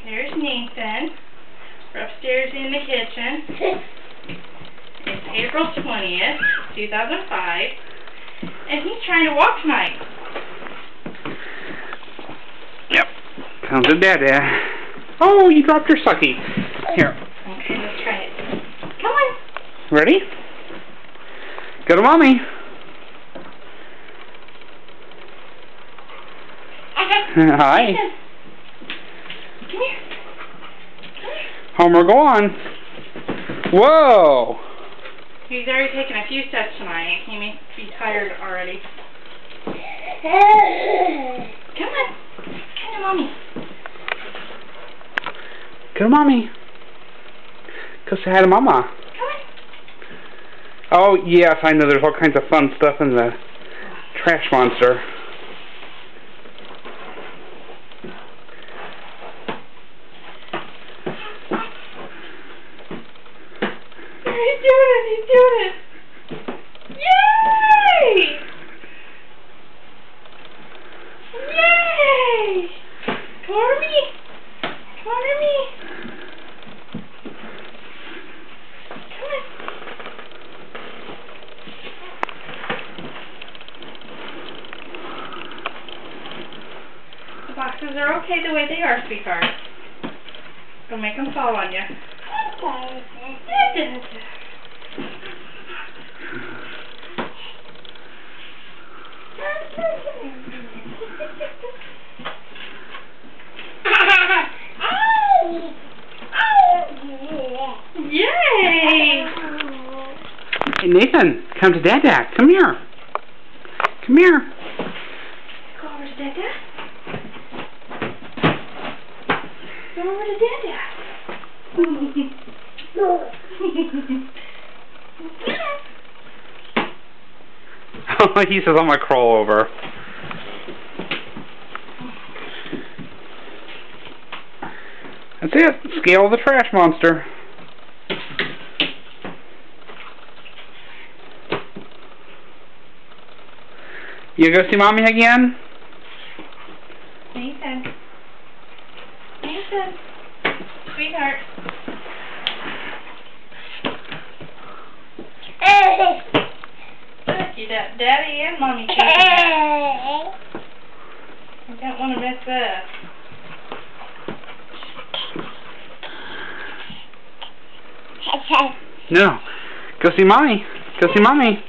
There's Nathan. We're upstairs in the kitchen. It's April 20th, 2005. And he's trying to walk tonight. Yep. Sounds good, Dad. Oh, you dropped your sucky. Here. Okay, let's try it. Come on. Ready? Go to Mommy. Hi. Nathan. Come here. Homer, go on. Whoa. He's already taken a few steps tonight. He may be tired already. Come on. Come to Mommy. Go to Mommy. Go say hi to Mama. Come on. Oh, yes, I know. There's all kinds of fun stuff in the trash monster. He's doing it. He's doing it. Yay! Yay! Come over me. Come over me. Come on. The boxes are okay the way they are, sweetheart. Don't make them fall on you. Yay! Hey, Nathan, come to Dad. Come here. Come here. Go over to Dada. Go over to Dada. Oh, he says I'm gonna crawl over. That's it. Scale the trash monster. You go see Mommy again? Nathan. Nathan. Sweetheart. Look, you got Daddy and Mommy chasing you. I don't want to mess up. No. Go see Mommy. Go see Mommy.